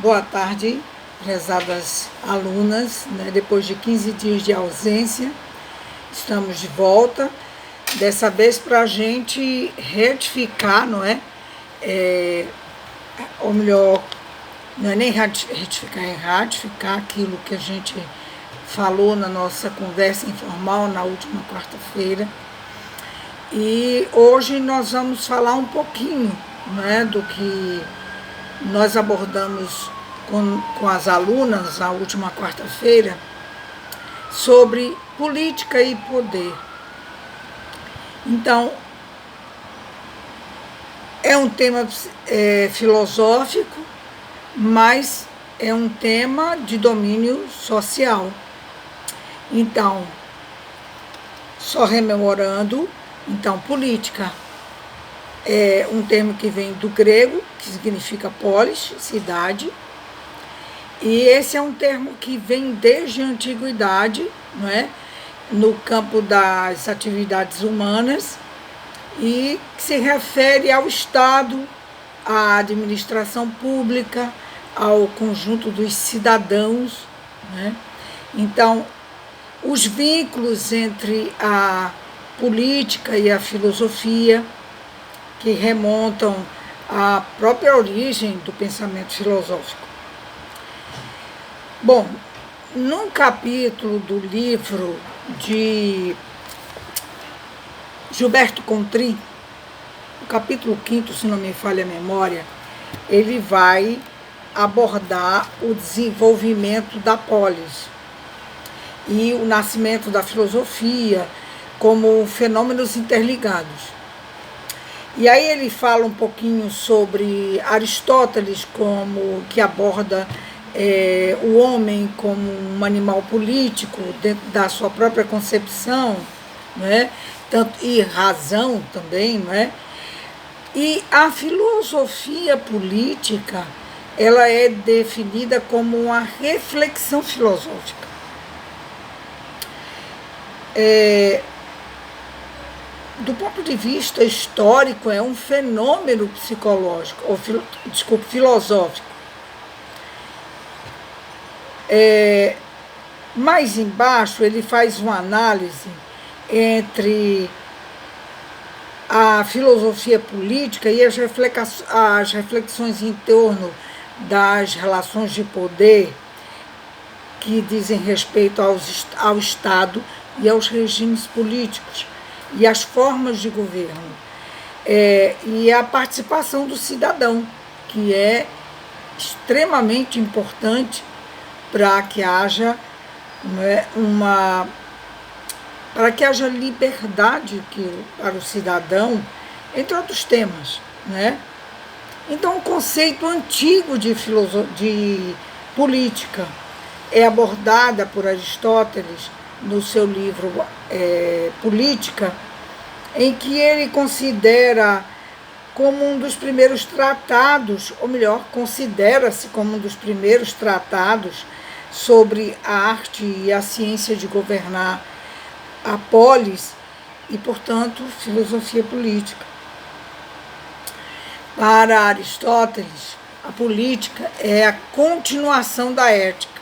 Boa tarde, prezadas alunas, né? Depois de 15 dias de ausência, estamos de volta, dessa vez para a gente retificar, não é? Ou melhor, não é nem retificar, é ratificar aquilo que a gente falou na nossa conversa informal na última quarta-feira. E hoje nós vamos falar um pouquinho, né, do que nós abordamos com as alunas na última quarta-feira sobre política e poder. Então, é um tema filosófico, mas é um tema de domínio social. Então, só rememorando, então, política é um termo que vem do grego, que significa polis, cidade, e esse é um termo que vem desde a antiguidade, não é? No campo das atividades humanas, e se refere ao Estado, à administração pública, ao conjunto dos cidadãos, né? Então, os vínculos entre a política e a filosofia, que remontam à própria origem do pensamento filosófico. Bom, num capítulo do livro de Gilberto Contrim, o capítulo 5º, se não me falha a memória, ele vai abordar o desenvolvimento da polis e o nascimento da filosofia como fenômenos interligados. E aí ele fala um pouquinho sobre Aristóteles, como que aborda o homem como um animal político dentro da sua própria concepção, né? Tanto, e razão também, não é? E a filosofia política, ela é definida como uma reflexão filosófica. Do ponto de vista histórico, é um fenômeno psicológico, ou filosófico. Mais embaixo, ele faz uma análise entre a filosofia política e as reflexões em torno das relações de poder que dizem respeito ao Estado e aos regimes políticos e as formas de governo, e a participação do cidadão, que é extremamente importante para que haja, né, para que haja liberdade para o cidadão, entre outros temas, né? Então, o conceito antigo de política é abordada por Aristóteles no seu livro Política, em que ele considera como um dos primeiros tratados, ou melhor, considera-se como um dos primeiros tratados sobre a arte e a ciência de governar a polis e, portanto, filosofia política. Para Aristóteles, a política é a continuação da ética.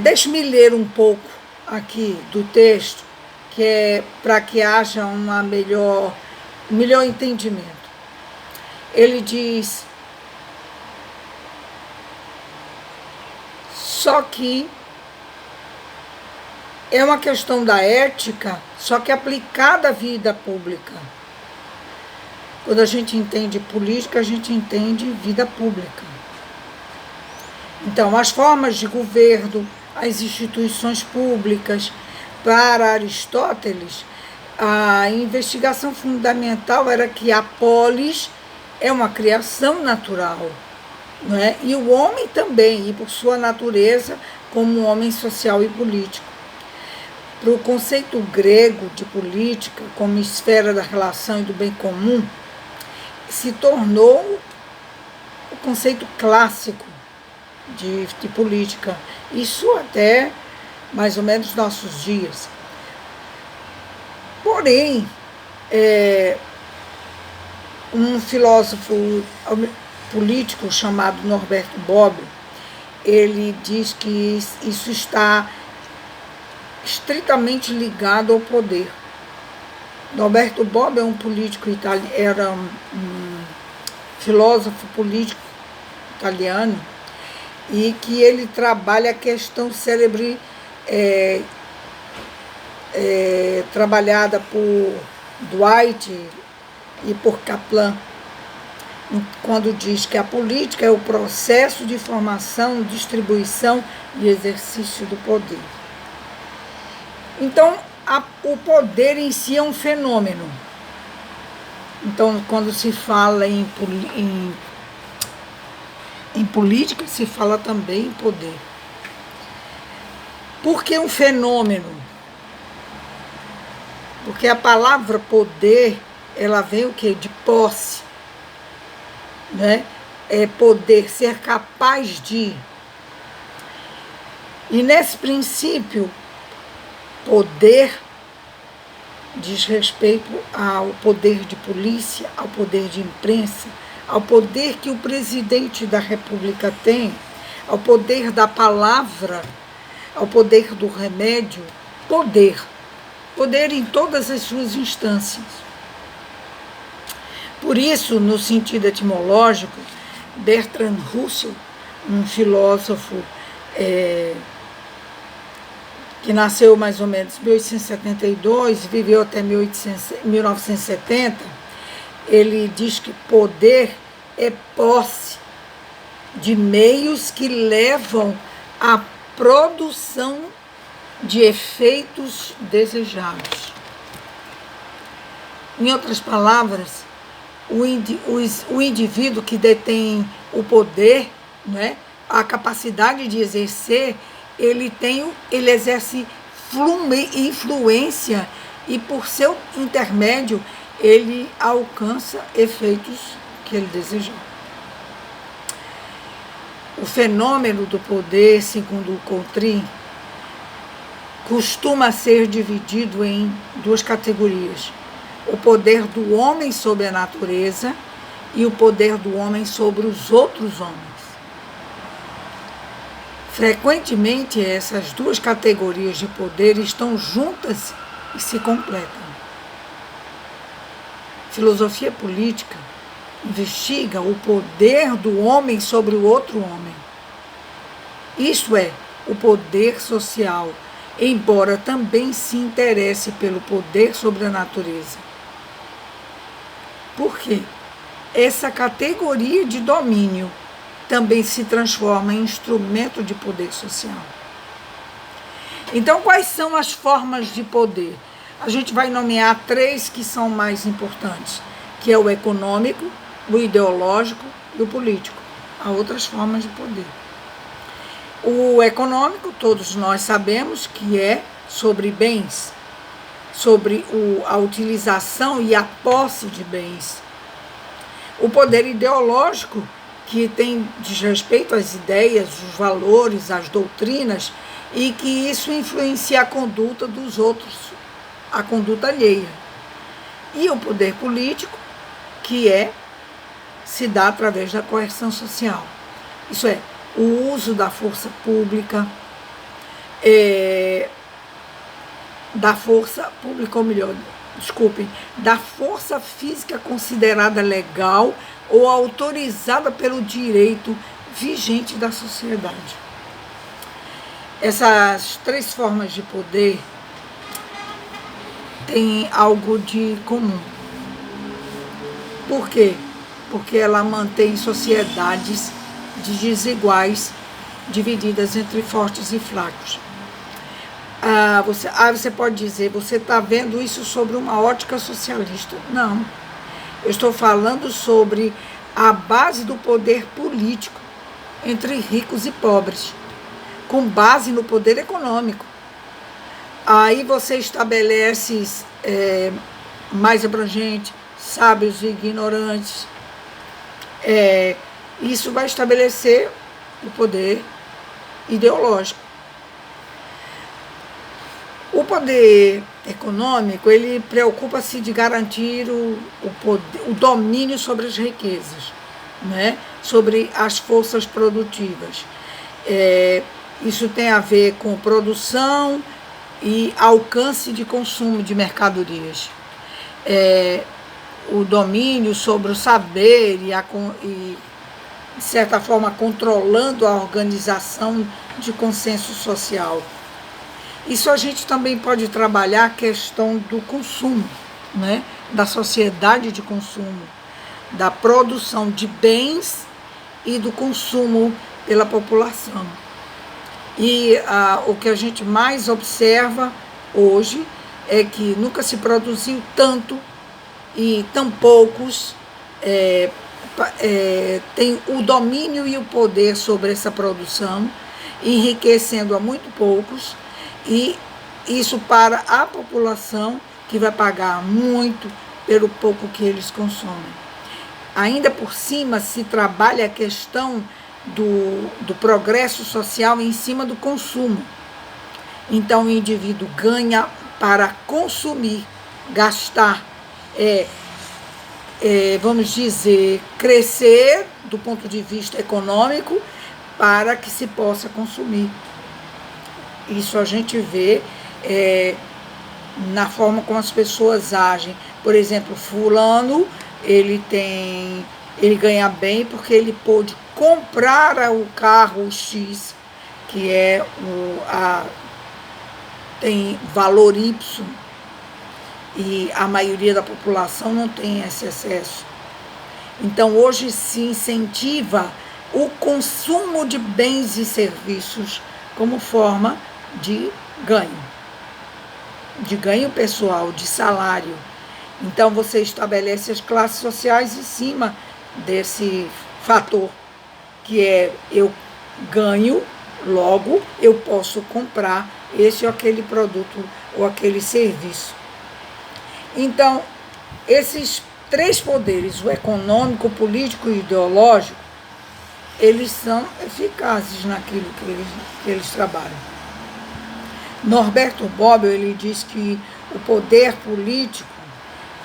Deixe-me ler um pouco aqui do texto, que é para que haja um melhor entendimento. Ele diz: só que é uma questão da ética, só que aplicada à vida pública. Quando a gente entende política, a gente entende vida pública. Então, as formas de governo, as instituições públicas. Para Aristóteles, a investigação fundamental era que a polis é uma criação natural, não é? E o homem também, e por sua natureza, como um homem social e político. Para o conceito grego de política, como esfera da relação e do bem comum, se tornou o conceito clássico de política. Isso até mais ou menos nossos dias. Porém, um filósofo político chamado Norberto Bobbio, ele diz que isso está estritamente ligado ao poder. Norberto Bobbio é um político italiano, era um filósofo político italiano, e que ele trabalha a questão célebre trabalhada por Dwight e por Kaplan, quando diz que a política é o processo de formação, distribuição e exercício do poder. Então, o poder em si é um fenômeno. Então, quando se fala em política, se fala também em poder. Por que um fenômeno? Porque a palavra poder, ela vem o quê? De posse, né? É poder, ser capaz de. E nesse princípio, poder diz respeito ao poder de polícia, ao poder de imprensa, ao poder que o presidente da República tem, ao poder da palavra, ao poder do remédio, poder em todas as suas instâncias. Por isso, no sentido etimológico, Bertrand Russell, um filósofo que nasceu mais ou menos em 1872, viveu até 1970, ele diz que poder é posse de meios que levam à produção de efeitos desejados. Em outras palavras, o indivíduo que detém o poder, né, a capacidade de exercer, ele exerce influência e, por seu intermédio, ele alcança efeitos que ele desejou. O fenômeno do poder, segundo o Contrin, costuma ser dividido em duas categorias: o poder do homem sobre a natureza e o poder do homem sobre os outros homens. Frequentemente, essas duas categorias de poder estão juntas e se completam. Filosofia política investiga o poder do homem sobre o outro homem. Isto é, o poder social, embora também se interesse pelo poder sobre a natureza. Por quê? Essa categoria de domínio também se transforma em instrumento de poder social. Então, quais são as formas de poder? A gente vai nomear 3 que são mais importantes, que é o econômico, o ideológico e o político. Há outras formas de poder. O econômico, todos nós sabemos que é sobre bens, sobre a utilização e a posse de bens. O poder ideológico, que diz respeito às ideias, os valores, as doutrinas, e que isso influencia a conduta dos outros, a conduta alheia. E o poder político, que se dá através da coerção social. Isso é, o uso da força pública, da força física considerada legal ou autorizada pelo direito vigente da sociedade. Essas 3 formas de poder têm algo de comum. Por quê? Porque ela mantém sociedades desiguais, divididas entre fortes e fracos. Você pode dizer, você está vendo isso sobre uma ótica socialista. Não. Eu estou falando sobre a base do poder político entre ricos e pobres, com base no poder econômico. Aí você estabelece mais abrangente, sábios e ignorantes. Isso vai estabelecer o poder ideológico. O poder econômico, ele preocupa-se de garantir o domínio sobre as riquezas. né, sobre as forças produtivas. Isso tem a ver com produção e alcance de consumo de mercadorias. O domínio sobre o saber e, de certa forma, controlando a organização de consenso social. Isso a gente também pode trabalhar a questão do consumo, né? Da sociedade de consumo, da produção de bens e do consumo pela população. E o que a gente mais observa hoje é que nunca se produziu tanto e tão poucos têm o domínio e o poder sobre essa produção, enriquecendo a muito poucos, e isso para a população, que vai pagar muito pelo pouco que eles consomem. Ainda por cima se trabalha a questão do progresso social em cima do consumo. Então o indivíduo ganha para consumir, gastar, vamos dizer, crescer do ponto de vista econômico para que se possa consumir. Isso a gente vê na forma como as pessoas agem. Por exemplo, fulano, ele ganha bem porque ele pôde comprar o carro X, que tem valor Y, e a maioria da população não tem esse acesso. Então, hoje se incentiva o consumo de bens e serviços como forma de ganho pessoal, de salário. Então, você estabelece as classes sociais em cima desse fator, que é eu ganho, logo eu posso comprar esse ou aquele produto ou aquele serviço. Então, esses três poderes, o econômico, o político e o ideológico, eles são eficazes naquilo que eles trabalham. Norberto Bobbio, ele diz que o poder político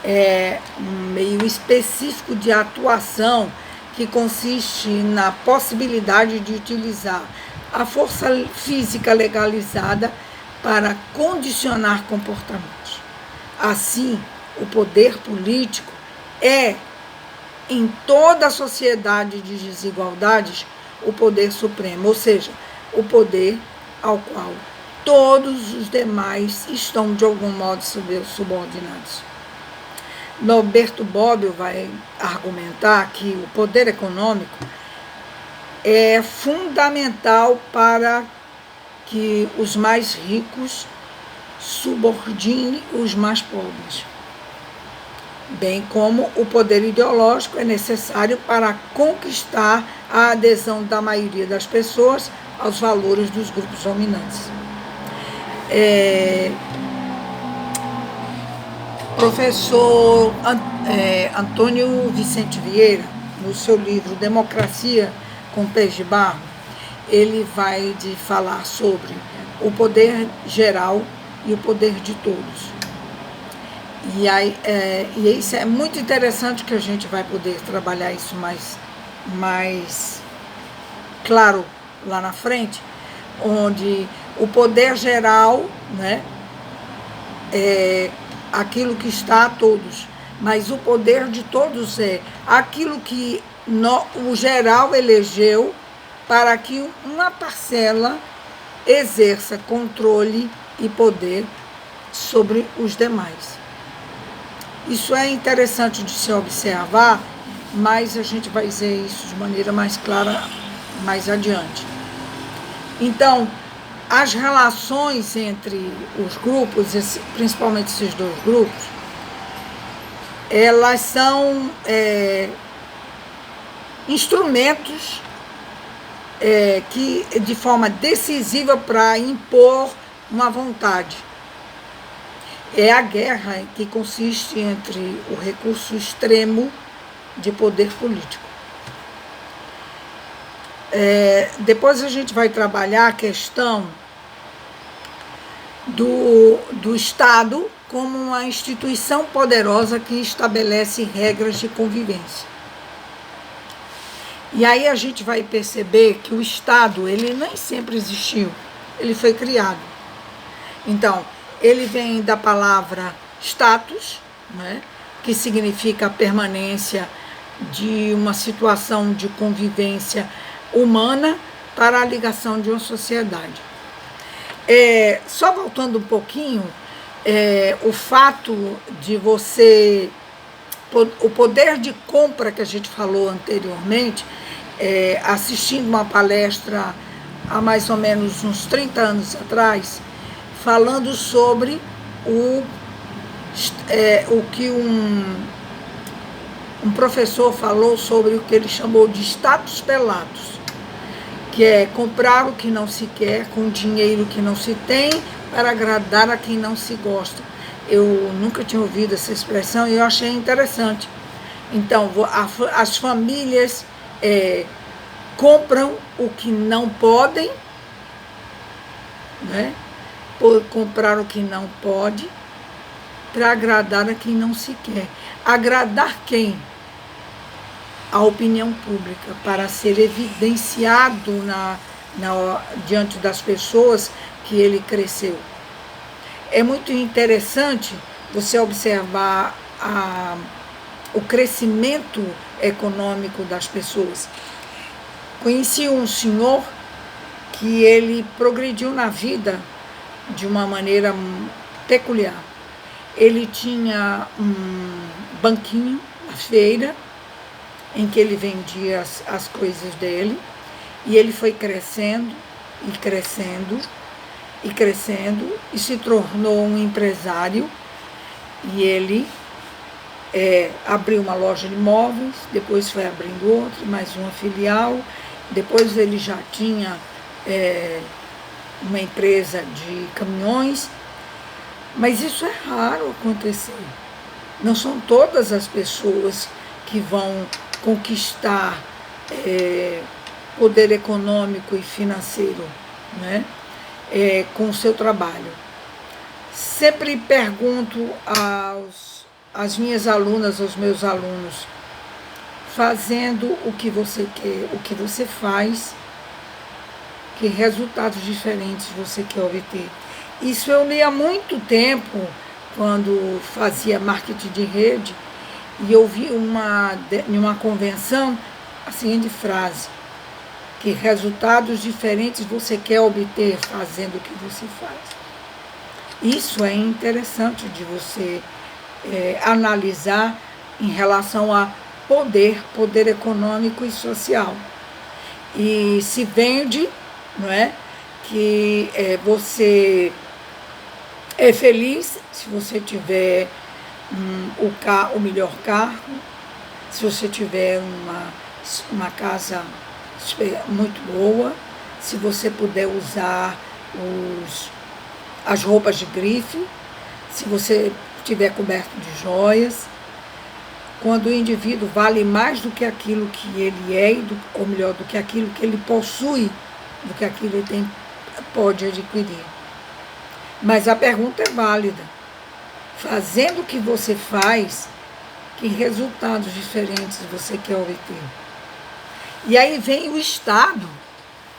é um meio específico de atuação que consiste na possibilidade de utilizar a força física legalizada para condicionar comportamentos. Assim, o poder político é, em toda a sociedade de desigualdades, o poder supremo, ou seja, o poder ao qual todos os demais estão, de algum modo, subordinados. Norberto Bobbio vai argumentar que o poder econômico é fundamental para que os mais ricos subordinem os mais pobres, bem como o poder ideológico é necessário para conquistar a adesão da maioria das pessoas aos valores dos grupos dominantes. Professor Antônio Vicente Vieira, no seu livro Democracia com Pés de Barro, ele vai falar sobre o poder geral e o poder de todos. E isso é muito interessante, que a gente vai poder trabalhar isso mais claro lá na frente, onde o poder geral, né, é aquilo que está a todos, mas o poder de todos é aquilo que o geral elegeu para que uma parcela exerça controle e poder sobre os demais. Isso é interessante de se observar, mas a gente vai dizer isso de maneira mais clara mais adiante. Então, as relações entre os grupos, principalmente esses dois grupos, elas são instrumentos que de forma decisiva para impor uma vontade. É a guerra que consiste entre o recurso extremo de poder político. Depois a gente vai trabalhar a questão do Estado como uma instituição poderosa que estabelece regras de convivência. E aí a gente vai perceber que o Estado, ele nem sempre existiu, ele foi criado. Então, ele vem da palavra status, né, que significa a permanência de uma situação de convivência humana para a ligação de uma sociedade. Só voltando um pouquinho, o fato de você... O poder de compra que a gente falou anteriormente, assistindo uma palestra há mais ou menos uns 30 anos atrás, falando sobre o que um professor falou sobre o que ele chamou de status pelados, que é comprar o que não se quer com dinheiro que não se tem para agradar a quem não se gosta. Eu nunca tinha ouvido essa expressão e eu achei interessante. Então, as famílias compram o que não podem, né? Por comprar o que não pode, para agradar a quem não se quer. Agradar quem? A opinião pública, para ser evidenciado diante das pessoas que ele cresceu. É muito interessante você observar o crescimento econômico das pessoas. Conheci um senhor que ele progrediu na vida de uma maneira peculiar. Ele tinha um banquinho na feira, em que ele vendia as coisas dele, e ele foi crescendo e crescendo e crescendo, e se tornou um empresário, e ele abriu uma loja de imóveis, depois foi abrindo outra, mais uma filial, depois ele já tinha uma empresa de caminhões, mas isso é raro acontecer. Não são todas as pessoas que vão conquistar poder econômico e financeiro, né? Com o seu trabalho. Sempre pergunto às minhas alunas, aos meus alunos, fazendo o que você quer, o que você faz, que resultados diferentes você quer obter. Isso eu li há muito tempo, quando fazia marketing de rede, e eu vi em uma convenção a seguinte frase: que resultados diferentes você quer obter fazendo o que você faz. Isso é interessante de você analisar em relação a poder econômico e social. E se vende, não é, que você é feliz se você tiver o melhor carro, se você tiver uma casa muito boa, se você puder usar as roupas de grife, se você estiver coberto de joias. Quando o indivíduo vale mais do que aquilo que ele é, ou melhor, do que aquilo que ele possui, do que aquilo que ele pode adquirir. Mas a pergunta é válida. Fazendo o que você faz, que resultados diferentes você quer obter? E aí vem o Estado,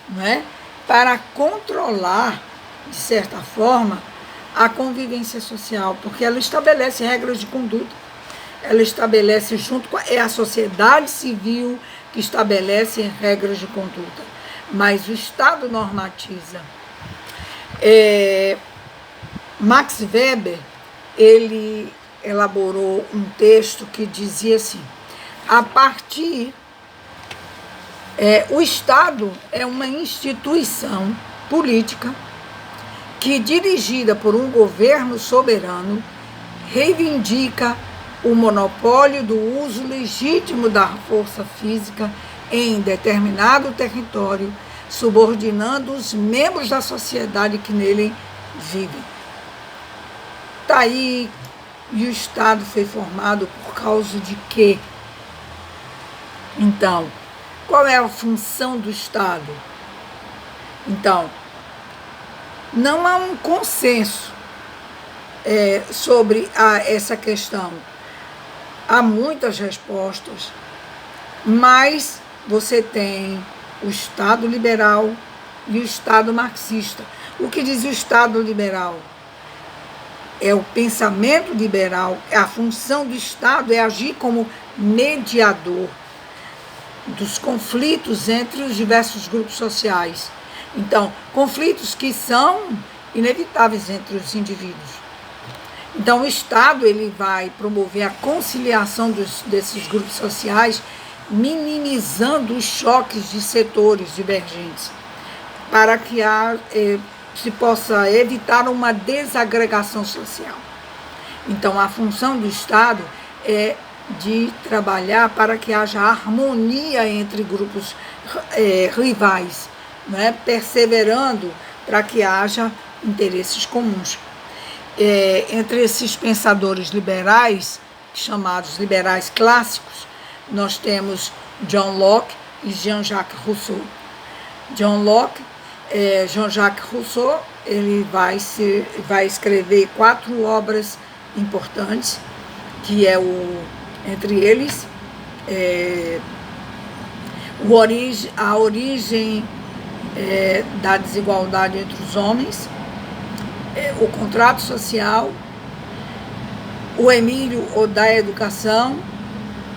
não é, para controlar, de certa forma, a convivência social, porque ela estabelece regras de conduta, ela estabelece junto com a sociedade civil que estabelece regras de conduta, mas o Estado normatiza. Max Weber, ele elaborou um texto que dizia assim: o Estado é uma instituição política que, dirigida por um governo soberano, reivindica o monopólio do uso legítimo da força física em determinado território, subordinando os membros da sociedade que nele vivem. Está aí, e o Estado foi formado por causa de quê? Então, qual é a função do Estado? Então, não há um consenso sobre essa questão. Há muitas respostas, mas você tem o Estado liberal e o Estado marxista. O que diz o Estado liberal? É o pensamento liberal, a função do Estado é agir como mediador dos conflitos entre os diversos grupos sociais. Então, conflitos que são inevitáveis entre os indivíduos. Então, o Estado ele vai promover a conciliação desses grupos sociais, minimizando os choques de setores divergentes, para que se possa evitar uma desagregação social. Então, a função do Estado é de trabalhar para que haja harmonia entre grupos rivais, né? Perseverando para que haja interesses comuns. Entre esses pensadores liberais, chamados liberais clássicos, nós temos John Locke e Jean-Jacques Rousseau. Jean-Jacques Rousseau, ele vai escrever 4 obras importantes, que é entre eles, a origem da desigualdade entre os homens, o contrato social, o Emílio da educação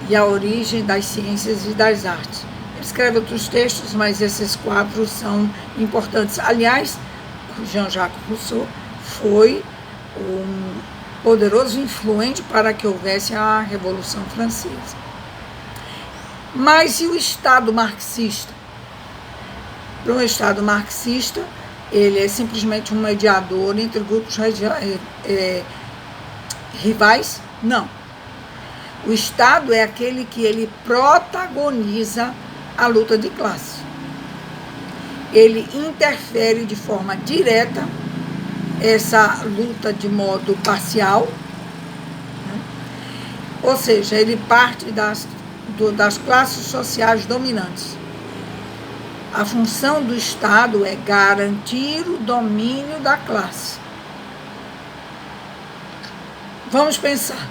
e a origem das ciências e das artes. Ele escreve outros textos, mas esses 4 são importantes. Aliás, Jean-Jacques Rousseau foi um poderoso influente para que houvesse a Revolução Francesa. Mas e o Estado marxista? Para um Estado marxista, ele é simplesmente um mediador entre grupos rivais? Não. O Estado é aquele que ele protagoniza a luta de classe. Ele interfere de forma direta essa luta de modo parcial, né? Ou seja, ele parte das classes sociais dominantes. A função do Estado é garantir o domínio da classe. Vamos pensar.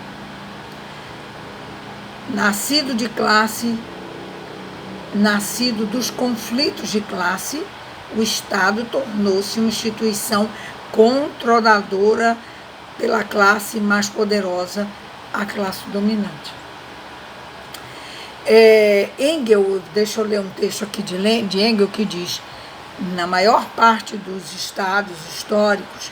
Nascido de classe, nascido dos conflitos de classe, o Estado tornou-se uma instituição controladora pela classe mais poderosa, a classe dominante. Engels, deixa eu ler um texto aqui de Engels, que diz: na maior parte dos estados históricos,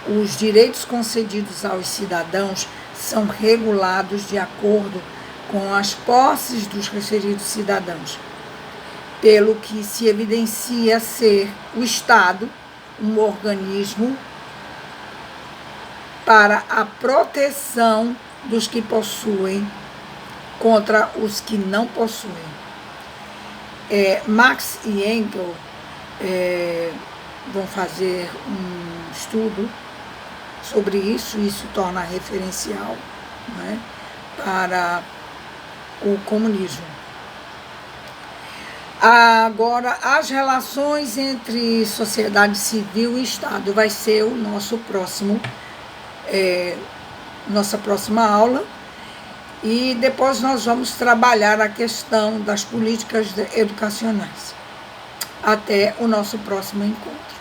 os direitos concedidos aos cidadãos são regulados de acordo com as posses dos referidos cidadãos, pelo que se evidencia ser o Estado um organismo para a proteção dos que possuem contra os que não possuem. Marx e Engels vão fazer um estudo sobre isso torna referencial, né, para o comunismo. Agora, as relações entre sociedade civil e Estado vai ser o nossa próxima aula, e depois nós vamos trabalhar a questão das políticas educacionais. Até o nosso próximo encontro.